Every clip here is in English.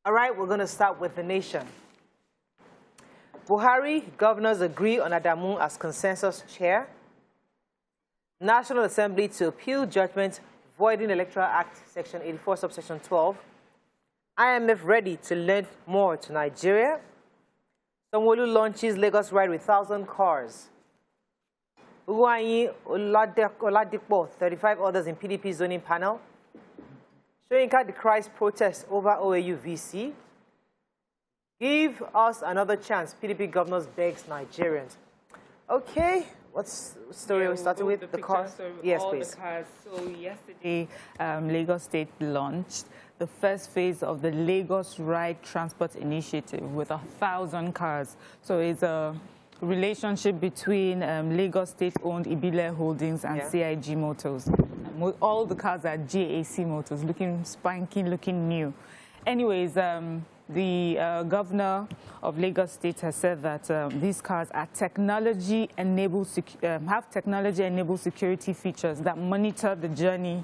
All right, we're going to start with the nation. Buhari governors agree on Adamu as consensus chair. National Assembly to appeal judgment voiding Electoral Act Section 84, subsection 12. IMF ready to lend more to Nigeria. Sanwo-Olu launches Lagos ride with 1,000 cars. Ugwuanyi Oladipo, 35 others in PDP zoning panel. Soyinka decries protest over OAU VC. Give us another chance. PDP governors begs Nigerians. Okay, what's the story we started with? The cars? Yes, please. The cars. So yesterday, Lagos State launched the first phase of the Lagos Ride Transport Initiative with 1,000 cars. So it's a relationship between Lagos State-owned Ibile Holdings and CIG Motors. All the cars are GAC Motors, looking spanking, looking new. Anyways, the governor of Lagos State has said that these cars are have technology-enabled security features that monitor the journey,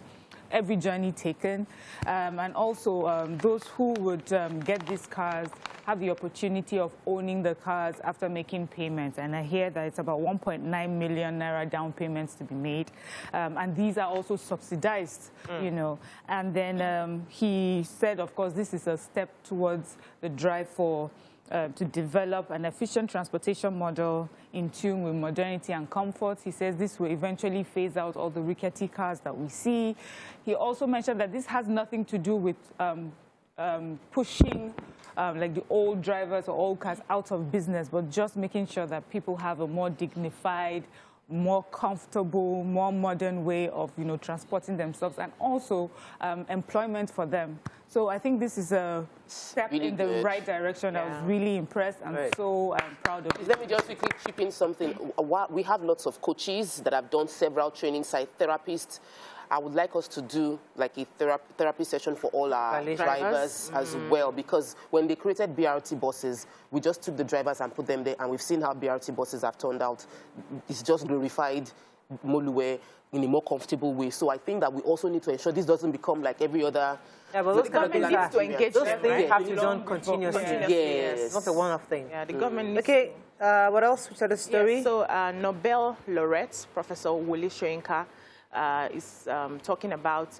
every journey taken. And also, those who would get these cars have the opportunity of owning the cars after making payments. And I hear that it's about 1.9 million naira down payments to be made. And these are also subsidized, you know. And then he said, of course, this is a step towards the drive for to develop an efficient transportation model in tune with modernity and comfort. He says this will eventually phase out all the rickety cars that we see. He also mentioned that this has nothing to do with pushing like the old drivers or old cars out of business, but just making sure that people have a more dignified, more comfortable, more modern way of, you know, transporting themselves, and also employment for them. So I think this is a step really in the right direction. Yeah. I was really impressed and so proud of it. Let me just quickly chip in something. We have lots of coaches that have done several training site therapists. I would like us to do like a therapy session for all our drivers as well, because when they created BRT buses, we just took the drivers and put them there, and we've seen how BRT buses have turned out. It's just glorified Moluwe in a more comfortable way. So I think that we also need to ensure this doesn't become like every other. Yeah, but those kind of things needs to engage those them, things right? have to be done continuously. Yes. It's not a one-off thing. Yeah, the government needs Okay, what else? Which other story? Yes, so Nobel laureate, Professor Wole Soyinka, is talking about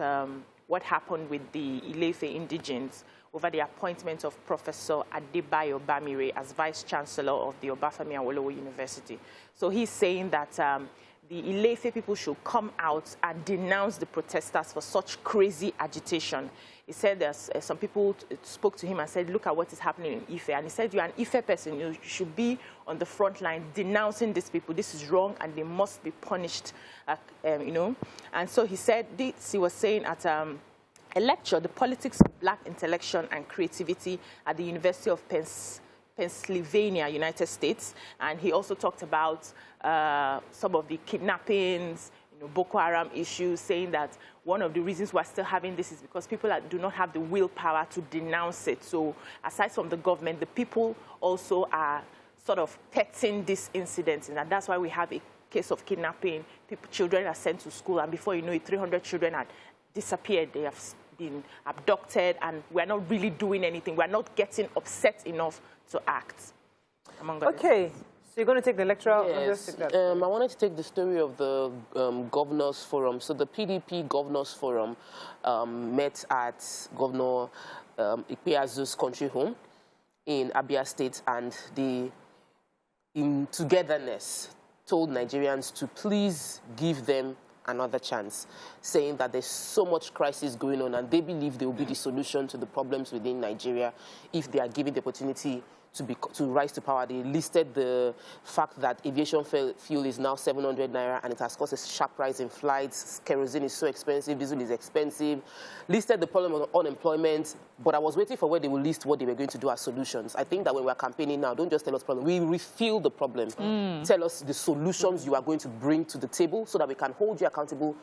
what happened with the Ile-Ife indigents over the appointment of Professor Adebayo Bamire as Vice-Chancellor of the Obafemi Awolowo University. So he's saying that the Ile-Ife people should come out and denounce the protesters for such crazy agitation. He said there's some people spoke to him and said, look at what is happening in Ife. And he said, you're an Ife person. You should be on the front line denouncing these people. This is wrong and they must be punished, you know. And so he said this, he was saying at a lecture, The Politics of Black Intellection and Creativity at the University of Pennsylvania, United States. And he also talked about some of the kidnappings, you know, Boko Haram issues, saying that one of the reasons we're still having this is because people do not have the willpower to denounce it. So aside from the government, the people also are sort of petting these incidents. And that's why we have a case of kidnapping. Children are sent to school, and before you know it, 300 children had disappeared. They have been abducted, and we're not really doing anything. We're not getting upset enough to act. Okay. So you're going to take the electoral? Yes. I wanted to take the story of the Governors Forum. So the PDP Governors Forum met at Governor Ikpeazu's country home in Abia State, and they, in togetherness, told Nigerians to please give them another chance, saying that there's so much crisis going on, and they believe they will be the solution to the problems within Nigeria if they are given the opportunity to rise to power. They listed the fact that aviation fuel is now 700 naira, and it has caused a sharp rise in flights. Kerosene is so expensive, diesel is expensive. Listed the problem of unemployment, but I was waiting for where they will list what they were going to do as solutions. I think that when we're campaigning now, don't just tell us problem. We refill the problem. Tell us the solutions you are going to bring to the table so that we can hold you accountable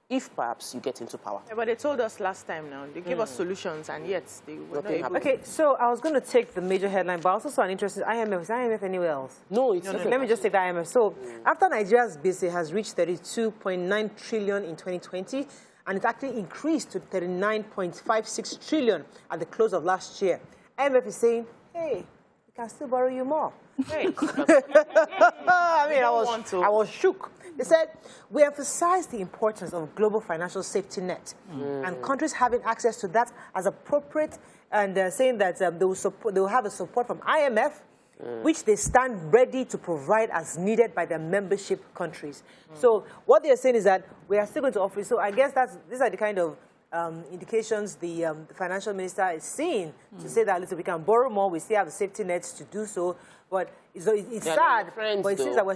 if perhaps you get into power. Yeah, but they told us last time now. They gave us solutions, and yet they were not able. Okay, so I was going to take the major headline, but I also saw an interesting IMF. Is IMF anywhere else? No, it's no. Let me just take the IMF. So after Nigeria's BC has reached 32.9 trillion in 2020, and it actually increased to 39.56 trillion at the close of last year, IMF is saying, hey, we can still borrow you more. Hey. I mean, I was shook. They said, we emphasize the importance of global financial safety net and countries having access to that as appropriate, and saying that they will have the support from IMF, which they stand ready to provide as needed by their membership countries. So what they're saying is that we are still going to offer. So I guess these are the kind of indications the financial minister is seeing to say that, listen, we can borrow more, we still have the safety nets to do so, but it's sad, but it seems that we're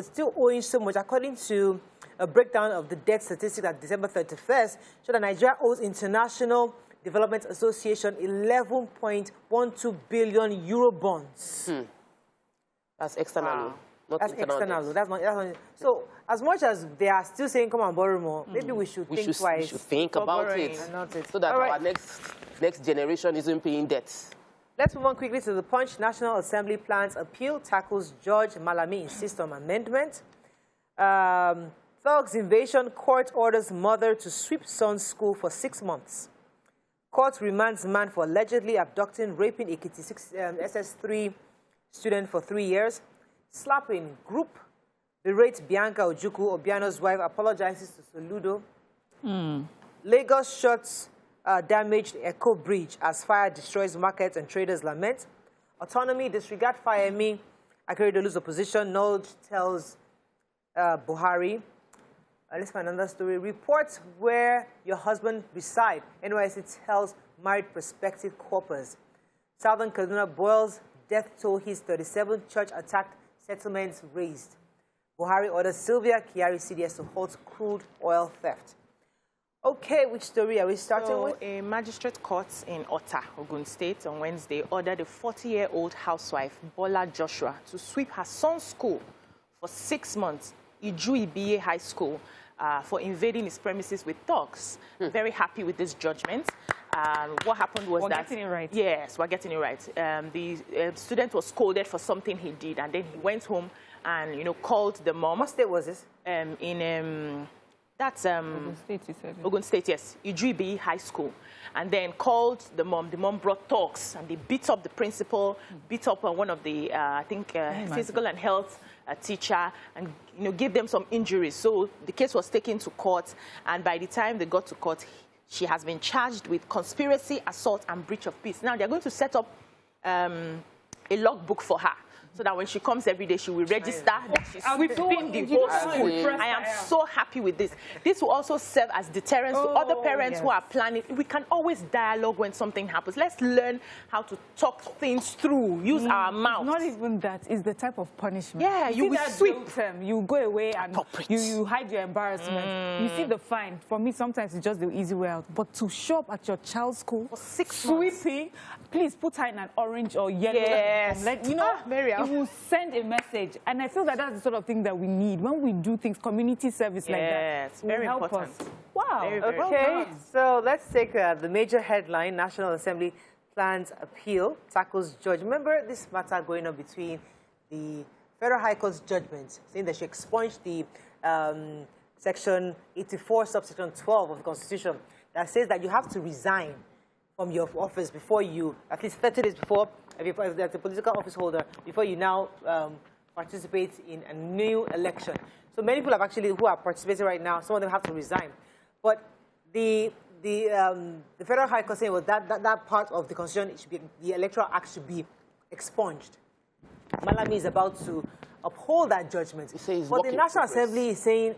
still owing so much. According to a breakdown of the debt statistics at December 31st, showed that Nigeria owes International Development Association 11.12 billion euro bonds. That's external. Wow. Not That's internal external. debt. That's not. So as much as they are still saying, come and borrow more, maybe we should think twice. We should think about it, so that our next generation isn't paying debts. Let's move on quickly to the Punch. National Assembly plans appeal, tackles Judge Malami insists on amendment. Thugs invasion, court orders mother to sweep son's school for 6 months. Court remands man for allegedly abducting, raping Ekiti SS3 student for 3 years. Slapping group berates Bianca Ojukwu, Obiano's wife, apologizes to Soludo. Lagos shuts damaged Echo Bridge as fire destroys markets and traders lament. Autonomy, disregard Fayemi. Akeredolu's opposition, Nolj tells Buhari. Let's find another story. Reports where your husband reside. NYSC tells married prospective couples. Southern Kaduna boils death toll his 37 church attacked settlements raised. Buhari orders Sylvia Kyari CDS to halt crude oil theft. Okay, which story are we starting with? A magistrate court in Ota, Ogun State, on Wednesday ordered a 40-year-old housewife, Biola Joshua, to sweep her son's school for 6 months, Iju-Ebiye High School, for invading his premises with thugs. Very happy with this judgment. What happened was we're getting it right. Yes, we're getting it right. The student was scolded for something he did, and then he went home and, called the mom. What state was this? That's Ogun State, you said. Ogun State, yes. Iju-Ebiye High School. And then called the mom. The mom brought thugs, and they beat up the principal, beat up one of the, physical and health teacher, and, gave them some injuries. So the case was taken to court, and by the time they got to court, she has been charged with conspiracy, assault, and breach of peace. Now, they're going to set up a logbook for her, so that when she comes every day, she will register that she's sweeping the whole school. I am so happy with this. This will also serve as deterrence to other parents who are planning. We can always dialogue when something happens. Let's learn how to talk things through, use our mouth. Not even that. It's the type of punishment. Yeah, you will sweep. You go away and you hide your embarrassment. You see the fine. For me, sometimes it's just the easy way out. But to show up at your child's school for 6 months, sweeping, please put her in an orange or yellow. Yes. It will send a message, and I feel that that's the sort of thing that we need when we do things, community service like that. Yes, very important. Us. Wow. Very Okay, so let's take the major headline. National Assembly plans appeal, tackles judge. Remember this matter going on between the Federal High Court's judgment, saying that she expunged the Section 84, subsection 12 of the Constitution, that says that you have to resign from your office before you, at least 30 days before, as a political office holder, before you now participate in a new election. So many people who are participating right now, some of them have to resign. But the Federal High Court saying was that part of the Constitution, the Electoral Act should be expunged. Malami is about to uphold that judgment. But the National Assembly is saying,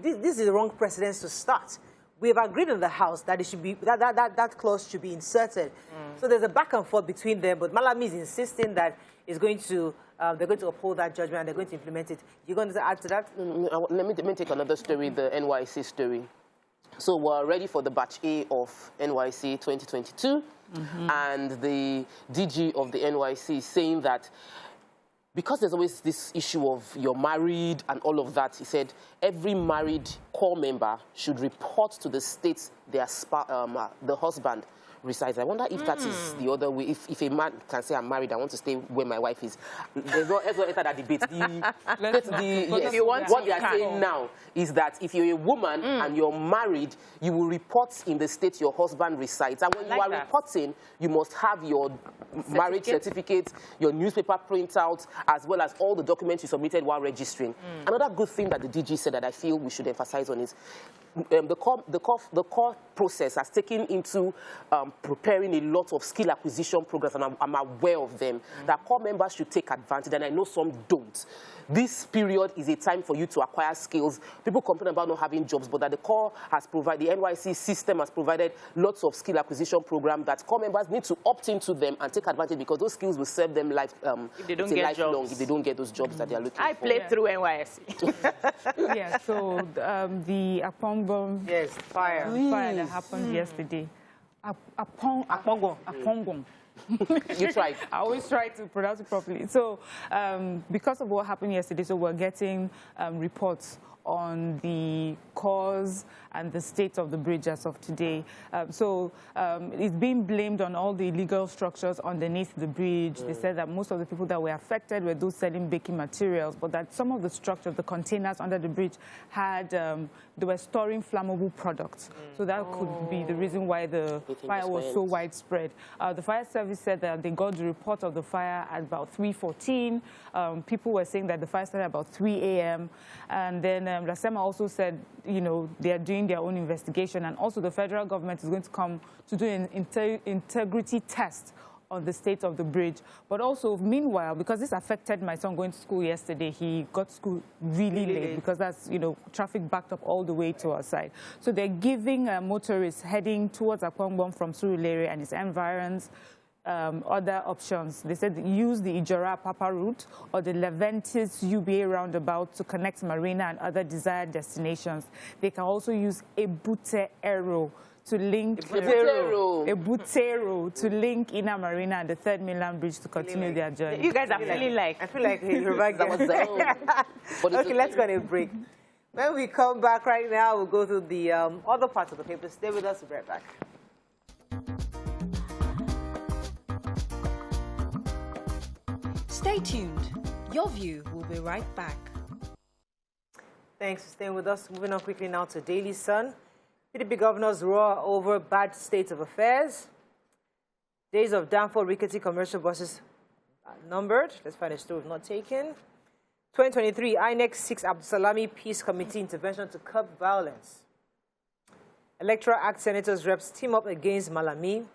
this is the wrong precedence to start. We have agreed in the House that it should be that clause should be inserted. So there's a back and forth between them, but Malami is insisting that they're going to uphold that judgment and they're going to implement it. You're going to add to that? Let me take another story, the NYSC story. So we're ready for the batch A of NYSC 2022, and the DG of the NYSC is saying that because there's always this issue of you're married and all of that, he said every married corps member should report to the state the husband resides. I wonder if that is the other way. If a man can say, I'm married, I want to stay where my wife is. Let's not enter that debate. What they are saying now is that if you're a woman and you're married, you will report in the state your husband resides. And when you are reporting, you must have your marriage certificate, your newspaper printout, as well as all the documents you submitted while registering. Another good thing that the DG said that I feel we should emphasize on is the core process has taken into preparing a lot of skill acquisition programs, and I'm aware of them, that core members should take advantage, and I know some don't. This period is a time for you to acquire skills. People complain about not having jobs, but that the core has provided, the NYSC system has provided lots of skill acquisition programs that core members need to opt into them and take advantage, because those skills will serve them lifelong if they don't get those jobs that they are looking for. I played through NYSC. Yeah, so the Apongbon fire that happened yesterday. Apongbon. You tried. I always try to pronounce it properly. So because of what happened yesterday, so we're getting reports on the cause and the state of the bridge as of today. It's being blamed on all the illegal structures underneath the bridge. They said that most of the people that were affected were those selling baking materials, but that some of the structures, the containers under the bridge, had they were storing flammable products. So that could be the reason why the fire was so widespread. The fire service said that they got the report of the fire at about 3:14. People were saying that the fire started about 3 a.m. And then Lasema also said, you know, they are doing their own investigation, and also the federal government is going to come to do an integrity test on the state of the bridge. But also, meanwhile, because this affected my son going to school yesterday, he got to school really late because that's, you know, traffic backed up all the way to our side. So they're giving motorists heading towards Apongbon from Surulere and its environs other options. They said use the Iju-Ebiye route or the Leventis UBA roundabout to connect Marina and other desired destinations. They can also use Ebute to link Ebutero to link Inner Marina and the 3rd Mainland Bridge to continue their journey. You guys are feeling like... I feel like you're back there. Okay, let's go on a break. When we come back right now, we'll go through the other parts of the paper. Stay with us. We'll be right back. Stay tuned. Your View will be right back. Thanks for staying with us. Moving on quickly now to Daily Sun. PDP governors roar over bad state of affairs. Days of downfall rickety commercial buses are numbered. Let's find a story not taken. 2023, INEC seeks Abdulsalami Peace Committee intervention to curb violence. Electoral Act Senators reps team up against Malami.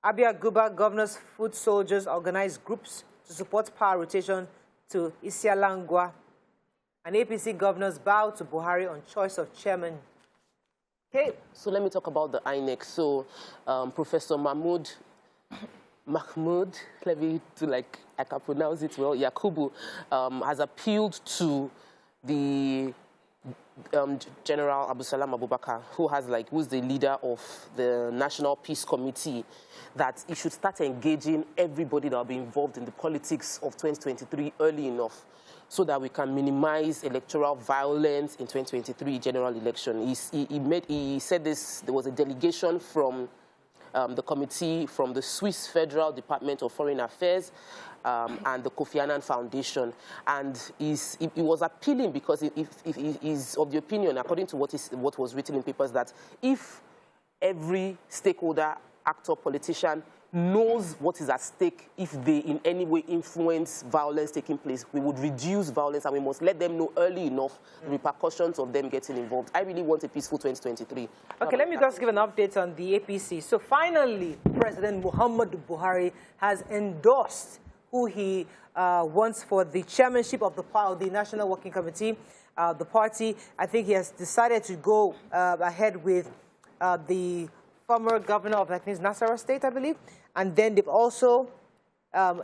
Abia Guba governors, foot soldiers organize groups to support power rotation to Isialangwa. And APC governors bow to Buhari on choice of chairman. Okay. So let me talk about the INEC. So Professor Mahmoud, let me do like I can pronounce it well, Yakubu, has appealed to the General Abdulsalam Abubakar, who's the leader of the National Peace Committee, that he should start engaging everybody that will be involved in the politics of 2023 early enough, so that we can minimize electoral violence in 2023 general election. He said this. There was a delegation from the committee from the Swiss Federal Department of Foreign Affairs and the Kofi Annan Foundation. And he was appealing because he's of the opinion, according to what was written in papers, that if every stakeholder, actor, politician knows what is at stake, if they in any way influence violence taking place, we would reduce violence, and we must let them know early enough the repercussions of them getting involved. I really want a peaceful 2023. Okay, let me just give an update on the APC. So finally, President Muhammadu Buhari has endorsed who he wants for the chairmanship of the National Working Committee, the party. I think he has decided to go ahead with the former governor of, I think, Nasarawa State, I believe. And then they've also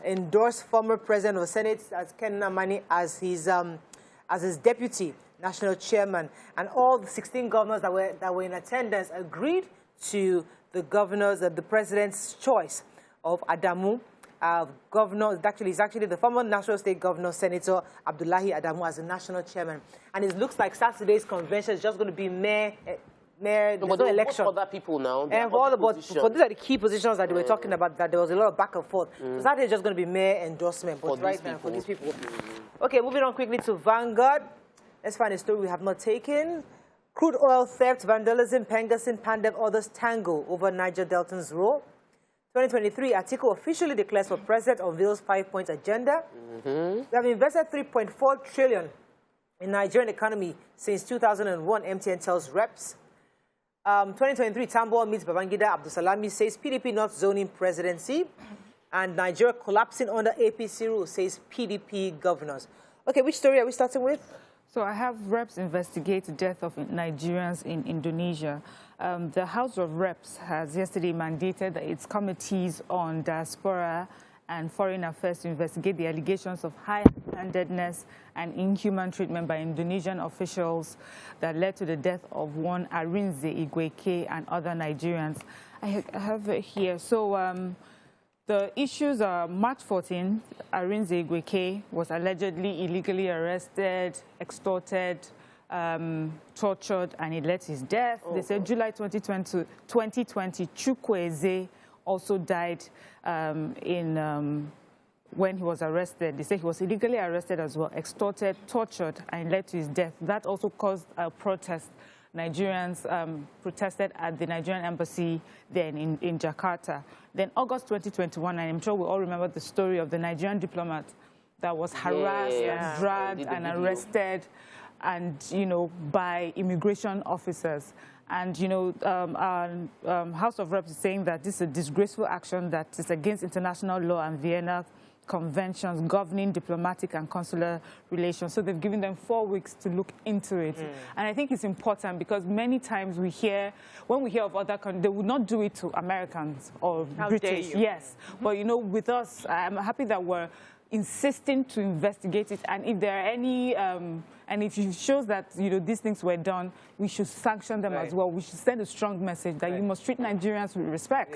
endorsed former president of the Senate, as Ken Namani, as his deputy national chairman. And all the 16 governors that were in attendance agreed to the president's choice of Adamu. Governor, it's actually the former National State Governor, Senator Abdullahi Adamu, as the national chairman. And it looks like Saturday's convention is just going to be mere mayor, there's no election. For other people now. And for these are the key positions that they were talking about, that there was a lot of back and forth. So that is just going to be mayor endorsement, but right now, for these people. Okay, moving on quickly to Vanguard. Let's find a story we have not taken. Crude oil theft, vandalism, Pengassin, Pandev, others tango over Niger Delta's role. 2023, Atiku officially declares for president, unveils 5-point agenda. We have invested 3.4 trillion in Nigerian economy since 2001, MTN tells reps. 2023, Tambuwal meets Babangida. Abdulsalami says PDP not zoning presidency. And Nigeria collapsing under APC rule, says PDP governors. Okay, which story are we starting with? So I have reps investigate the death of Nigerians in Indonesia. The House of Reps has yesterday mandated that its committees on diaspora and foreign affairs to investigate the allegations of high-handedness and inhuman treatment by Indonesian officials that led to the death of one Arinze-Igweke and other Nigerians. I have it here. So the issues are March 14, Arinze-Igweke was allegedly illegally arrested, extorted, tortured, and it led to his death. They said July 2020, Chukwueze also died when he was arrested. They say he was illegally arrested as well, extorted, tortured, and it led to his death. That also caused a protest. Nigerians protested at the Nigerian embassy then in Jakarta. Then August 2021, and I'm sure we all remember the story of the Nigerian diplomat that was harassed and dragged and arrested, and, you know, by immigration officers. And, you know, our House of Reps is saying that this is a disgraceful action that is against international law and Vienna conventions governing diplomatic and consular relations. So they've given them 4 weeks to look into it. And I think it's important because many times we hear, when we hear of other countries, they would not do it to Americans or British. Yes. But, you know, with us, I'm happy that we're insisting to investigate it, and if there are any, and if it shows that, you know, these things were done, we should sanction them as well. We should send a strong message that you must treat Nigerians with respect.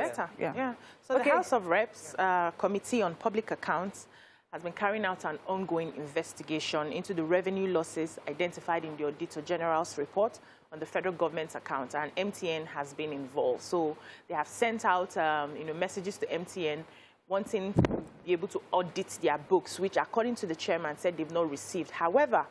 So the House of Reps Committee on Public Accounts has been carrying out an ongoing investigation into the revenue losses identified in the Auditor General's report on the federal government's account, and MTN has been involved. So they have sent out, you know, messages to MTN wanting to be able to audit their books, which, according to the chairman, said they've not received. However,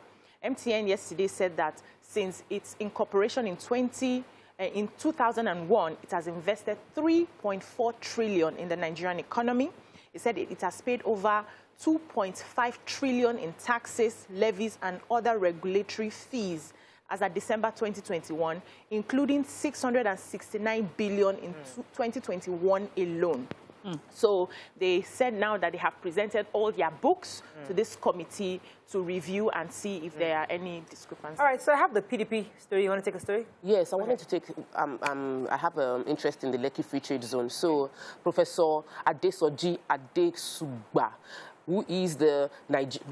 MTN yesterday said that since its incorporation in 2001, it has invested 3.4 trillion in the Nigerian economy. It said it has paid over 2.5 trillion in taxes, levies, and other regulatory fees as of December 2021, including 669 billion in 2021 alone. So they said now that they have presented all their books to this committee to review and see if there are any discrepancies. All right, so I have the PDP story. You want to take a story? Yes, I wanted to take, I have an interest in the Lekki Free Trade Zone. So Professor Adesoji Adesugba, who is the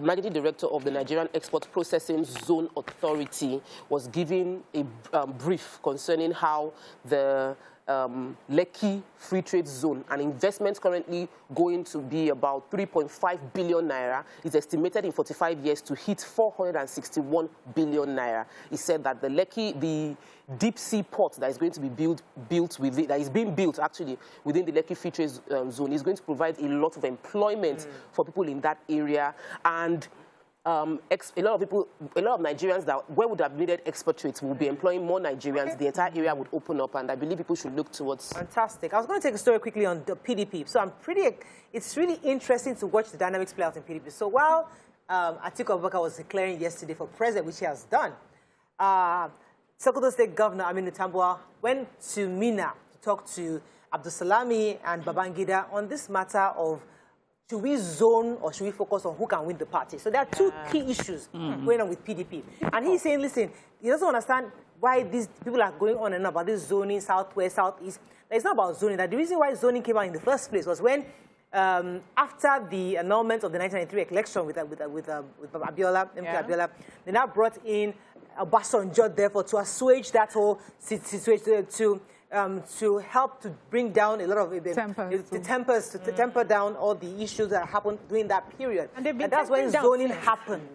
Managing Director of the Nigerian Export Processing Zone Authority, was giving a brief concerning how the Lekki Free Trade Zone, an investment currently going to be about 3.5 billion naira, is estimated in 45 years to hit 461 billion naira. He said that the Lekki, the deep sea port that is going to be built with it, that is being built actually within the Lekki Free Trade Zone, is going to provide a lot of employment for people in that area. And a lot of Nigerians that where would have needed expatriates will be employing more Nigerians. The entire area would open up, and I believe people should look towards. Fantastic. I was going to take a story quickly on the PDP. So it's really interesting to watch the dynamics play out in PDP. So while Atiku Abubakar was declaring yesterday for president, which he has done, Sokoto State Governor Aminu Tambuwal went to Mina to talk to Abdulsalami and Babangida on this matter of should we zone or should we focus on who can win the party? So there are two key issues going on with PDP. And he's saying, listen, he doesn't understand why these people are going on and on about this zoning, southwest, southeast. It's not about zoning. That the reason why zoning came out in the first place was when, after the annulment of the 1993 election with Biola, Biola, they now brought in Obasanjo, therefore, to assuage that whole situation, to help to bring down a lot of to temper down all the issues that happened during that period. And that's when zoning happened.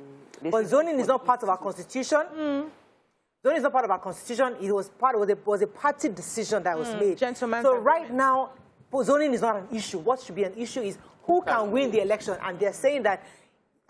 But zoning is not part of our constitution. zoning is not part of our constitution. It was a party decision that was made. Gentlemen. So right now, zoning is not an issue. What should be an issue is who can win the election, and they're saying that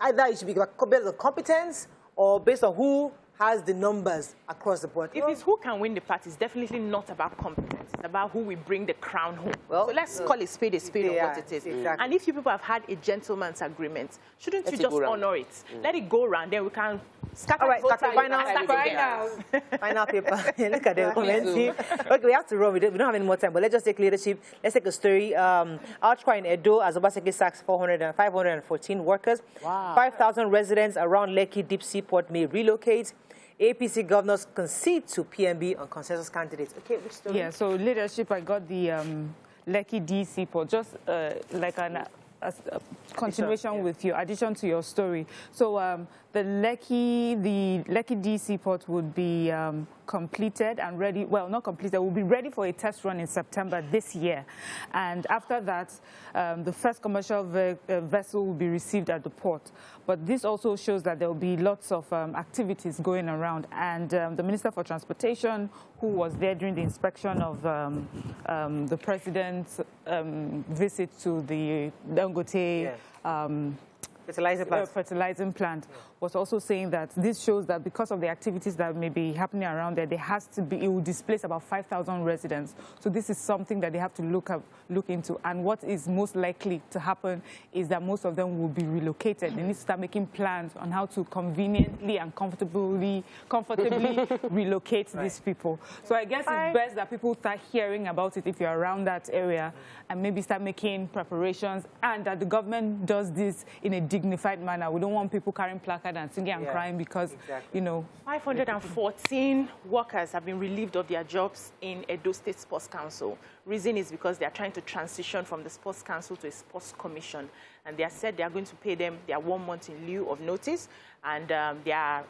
either it should be based on competence or based on who has the numbers across the board. If it's who can win the party, it's definitely not about competence. It's about who will bring the crown home. Well, so let's call it spade of what it is. Exactly. And if you people have had a gentleman's agreement, shouldn't you just honor it? Let it go around, then we can scatter. All right, final paper. Look at the commenting. Okay, we have to run. We don't have any more time, but let's just take leadership. Let's take a story. Outcry in Edo as Obaseki sacks 514 workers. Wow. 5,000 residents around Lekki Deep Seaport may relocate. APC governors concede to PMB on consensus candidates. Okay, which story? Yeah, so leadership, I got the Lekki D Seaport, just like a continuation with your addition to your story. So the Lekki D Seaport would be completed and ready, well, not completed, will be ready for a test run in September this year. And after that, the first commercial vessel will be received at the port. But this also shows that there will be lots of activities going around. And the Minister for Transportation, who was there during the inspection of the President's visit to the Dangote fertilizing plant, was also saying that this shows that because of the activities that may be happening around there, there has to be, it will displace about 5,000 residents. So this is something that they have to look into. And what is most likely to happen is that most of them will be relocated. They need to start making plans on how to conveniently and comfortably relocate these people. So I guess it's best that people start hearing about it if you're around that area and maybe start making preparations, and that the government does this in a dignified manner. We don't want people carrying placards and singing and crying because, you know. 514 workers have been relieved of their jobs in Edo State Sports Council. Reason is because they are trying to transition from the Sports Council to a Sports Commission. And they have said they are going to pay them their 1 month in lieu of notice, and their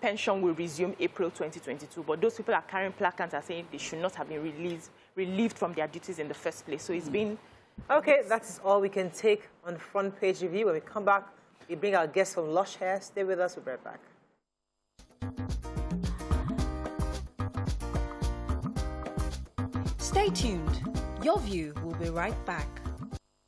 pension will resume April 2022. But those people are carrying placards are saying they should not have been relieved from their duties in the first place. So it's been... Okay, that is all we can take on front page review. When we come back, we bring our guests from Lush Hair. Stay with us. We'll be right back. Stay tuned. Your View will be right back.